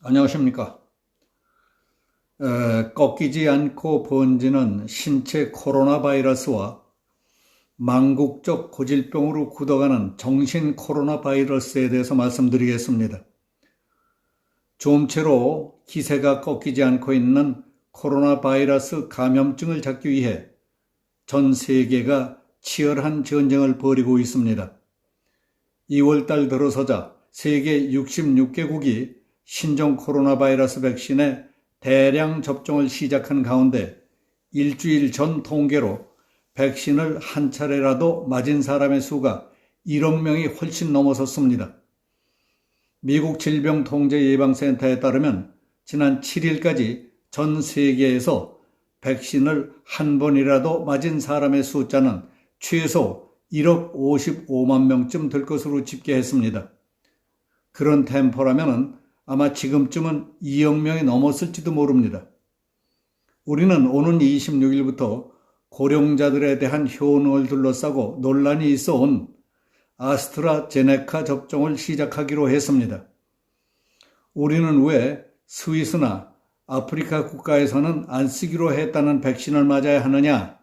안녕하십니까. 꺾이지 않고 번지는 신체 코로나 바이러스와 망국적 고질병으로 굳어가는 정신 코로나 바이러스에 대해서 말씀드리겠습니다. 좀채로 기세가 꺾이지 않고 있는 코로나 바이러스 감염증을 잡기 위해 전 세계가 치열한 전쟁을 벌이고 있습니다. 2월달 들어서자 세계 66개국이 신종 코로나 바이러스 백신의 대량 접종을 시작한 가운데 일주일 전 통계로 백신을 한 차례라도 맞은 사람의 수가 1억 명이 훨씬 넘어섰습니다. 미국 질병통제예방센터에 따르면 지난 7일까지 전 세계에서 백신을 한 번이라도 맞은 사람의 숫자는 최소 1억 55만 명쯤 될 것으로 집계했습니다. 그런 템포라면 아마 지금쯤은 2억 명이 넘었을지도 모릅니다. 우리는 오는 26일부터 고령자들에 대한 효능을 둘러싸고 논란이 있어 온 아스트라제네카 접종을 시작하기로 했습니다. 우리는 왜 스위스나 아프리카 국가에서는 안 쓰기로 했다는 백신을 맞아야 하느냐?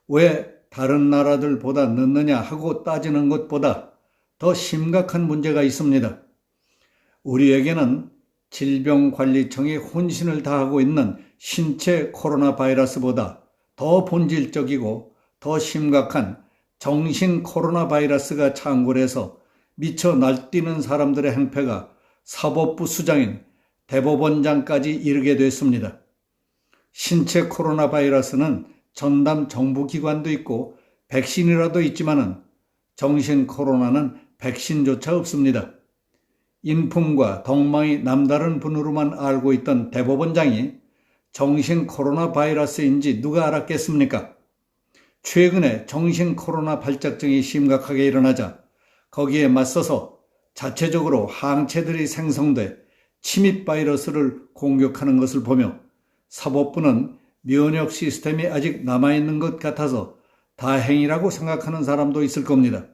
왜 다른 나라들보다 늦느냐 하고 따지는 것보다 더 심각한 문제가 있습니다. 우리에게는 질병관리청이 혼신을 다하고 있는 신체 코로나 바이러스보다 더 본질적이고 더 심각한 정신 코로나 바이러스가 창궐해서 미쳐 날뛰는 사람들의 행패가 사법부 수장인 대법원장까지 이르게 됐습니다. 신체 코로나 바이러스는 전담 정부기관도 있고 백신이라도 있지만은 정신 코로나는 백신조차 없습니다. 인품과 덕망이 남다른 분으로만 알고 있던 대법원장이 정신 코로나 바이러스인지 누가 알았겠습니까? 최근에 정신 코로나 발작증이 심각하게 일어나자 거기에 맞서서 자체적으로 항체들이 생성돼 침입 바이러스를 공격하는 것을 보며 사법부는 면역 시스템이 아직 남아있는 것 같아서 다행이라고 생각하는 사람도 있을 겁니다.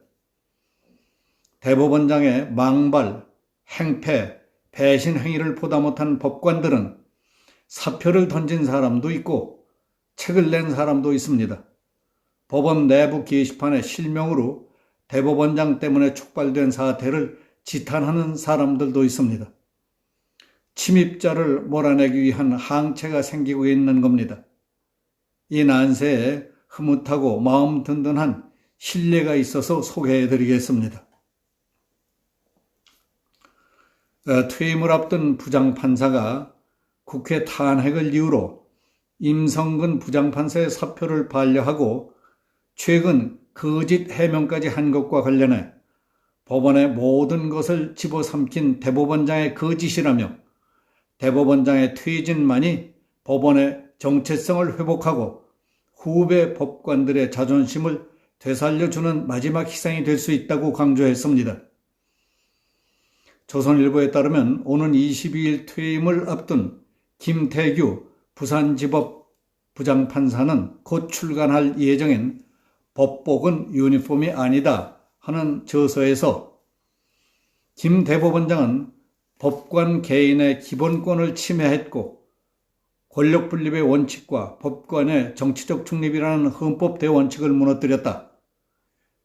대법원장의 망발, 행패, 배신 행위를 보다 못한 법관들은 사표를 던진 사람도 있고 책을 낸 사람도 있습니다. 법원 내부 게시판에 실명으로 대법원장 때문에 촉발된 사태를 지탄하는 사람들도 있습니다. 침입자를 몰아내기 위한 항체가 생기고 있는 겁니다. 이 난세에 흐뭇하고 마음 든든한 신뢰가 있어서 소개해드리겠습니다. 퇴임을 앞둔 부장판사가 국회 탄핵을 이유로 임성근 부장판사의 사표를 반려하고 최근 거짓 해명까지 한 것과 관련해 법원의 모든 것을 집어삼킨 대법원장의 거짓이라며 대법원장의 퇴진만이 법원의 정체성을 회복하고 후배 법관들의 자존심을 되살려주는 마지막 희생이 될 수 있다고 강조했습니다. 조선일보에 따르면 오는 22일 퇴임을 앞둔 김태규 부산지법 부장판사는 곧 출간할 예정인 법복은 유니폼이 아니다 하는 저서에서 김 대법원장은 법관 개인의 기본권을 침해했고 권력 분립의 원칙과 법관의 정치적 중립이라는 헌법 대원칙을 무너뜨렸다.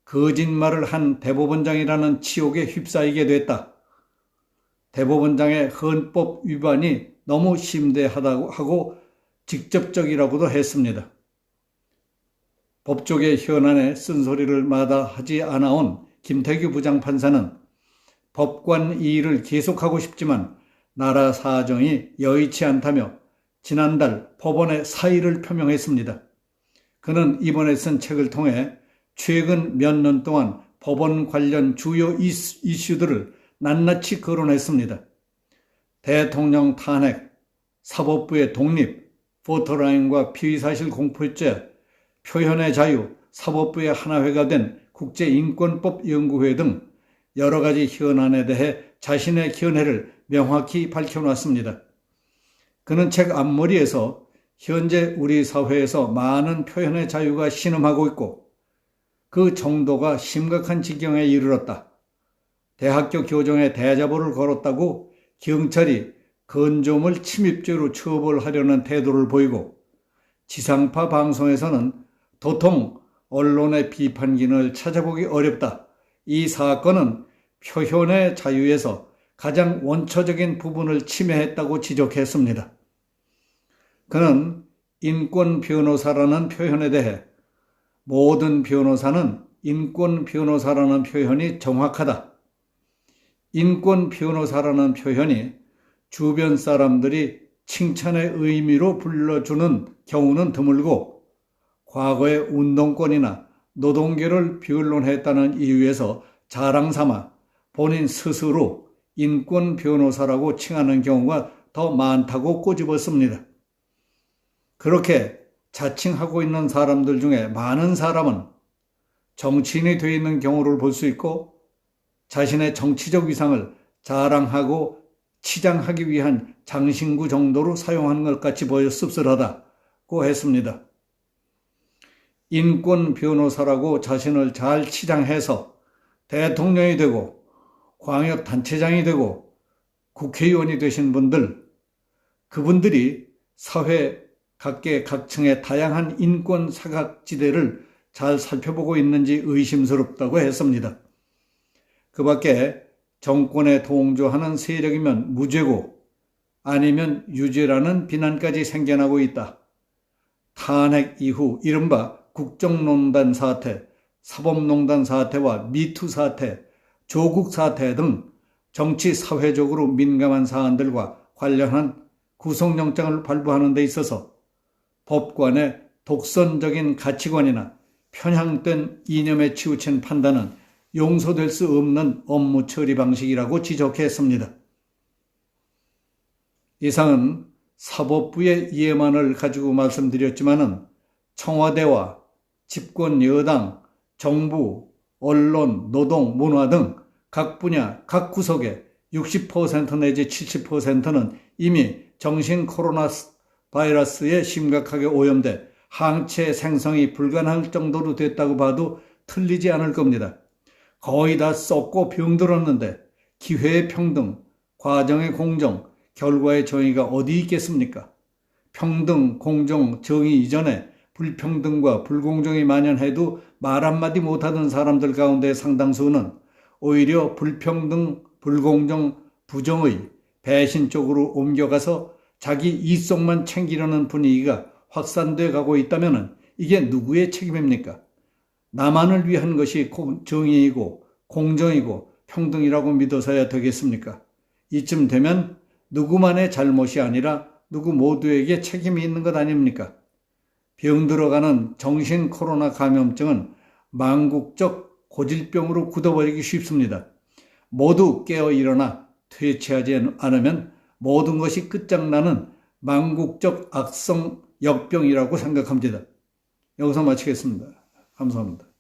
거짓말을 한 대법원장이라는 치욕에 휩싸이게 됐다. 대법원장의 헌법 위반이 너무 심대하다고 하고 직접적이라고도 했습니다. 법조계 현안에 쓴소리를 마다하지 않아온 김태규 부장판사는 법관 일을 계속하고 싶지만 나라 사정이 여의치 않다며 지난달 법원에 사의를 표명했습니다. 그는 이번에 쓴 책을 통해 최근 몇 년 동안 법원 관련 주요 이슈들을 낱낱이 거론했습니다. 대통령 탄핵, 사법부의 독립, 포토라인과 피의사실 공표죄, 표현의 자유, 사법부의 하나회가 된 국제인권법 연구회 등 여러 가지 현안에 대해 자신의 견해를 명확히 밝혀놨습니다. 그는 책 앞머리에서 현재 우리 사회에서 많은 표현의 자유가 신음하고 있고 그 정도가 심각한 지경에 이르렀다. 대학교 교정에 대자보를 걸었다고 경찰이 건조물 침입죄로 처벌하려는 태도를 보이고 지상파 방송에서는 도통 언론의 비판 기능을 찾아보기 어렵다. 이 사건은 표현의 자유에서 가장 원초적인 부분을 침해했다고 지적했습니다. 그는 인권 변호사라는 표현에 대해 모든 변호사는 인권 변호사라는 표현이 정확하다. 인권 변호사라는 표현이 주변 사람들이 칭찬의 의미로 불러주는 경우는 드물고 과거에 운동권이나 노동계를 변론했다는 이유에서 자랑삼아 본인 스스로 인권 변호사라고 칭하는 경우가 더 많다고 꼬집었습니다. 그렇게 자칭하고 있는 사람들 중에 많은 사람은 정치인이 되어 있는 경우를 볼 수 있고 자신의 정치적 위상을 자랑하고 치장하기 위한 장신구 정도로 사용하는 것 같이 보여 씁쓸하다고 했습니다. 인권 변호사라고 자신을 잘 치장해서 대통령이 되고 광역단체장이 되고 국회의원이 되신 분들, 그분들이 사회 각계각층의 다양한 인권 사각지대를 잘 살펴보고 있는지 의심스럽다고 했습니다. 그 밖에 정권에 동조하는 세력이면 무죄고 아니면 유죄라는 비난까지 생겨나고 있다. 탄핵 이후 이른바 국정농단 사태, 사법농단 사태와 미투 사태, 조국 사태 등 정치 사회적으로 민감한 사안들과 관련한 구속영장을 발부하는 데 있어서 법관의 독선적인 가치관이나 편향된 이념에 치우친 판단은 용서될 수 없는 업무 처리 방식이라고 지적했습니다. 이상은 사법부의 예만을 가지고 말씀드렸지만은 청와대와 집권 여당, 정부, 언론, 노동, 문화 등 각 분야, 각 구석의 60% 내지 70%는 이미 정신 코로나 바이러스에 심각하게 오염돼 항체 생성이 불가능할 정도로 됐다고 봐도 틀리지 않을 겁니다. 거의 다 썩고 병들었는데 기회의 평등, 과정의 공정, 결과의 정의가 어디 있겠습니까? 평등, 공정, 정의 이전에 불평등과 불공정이 만연해도 말 한마디 못하던 사람들 가운데 상당수는 오히려 불평등, 불공정, 부정의, 배신 쪽으로 옮겨가서 자기 이속만 챙기려는 분위기가 확산돼 가고 있다면 이게 누구의 책임입니까? 나만을 위한 것이 정의이고 공정이고 평등이라고 믿어서야 되겠습니까? 이쯤 되면 누구만의 잘못이 아니라 누구 모두에게 책임이 있는 것 아닙니까? 병들어가는 정신 코로나 감염증은 망국적 고질병으로 굳어버리기 쉽습니다. 모두 깨어 일어나 퇴치하지 않으면 모든 것이 끝장나는 망국적 악성 역병이라고 생각합니다. 여기서 마치겠습니다. 감사합니다.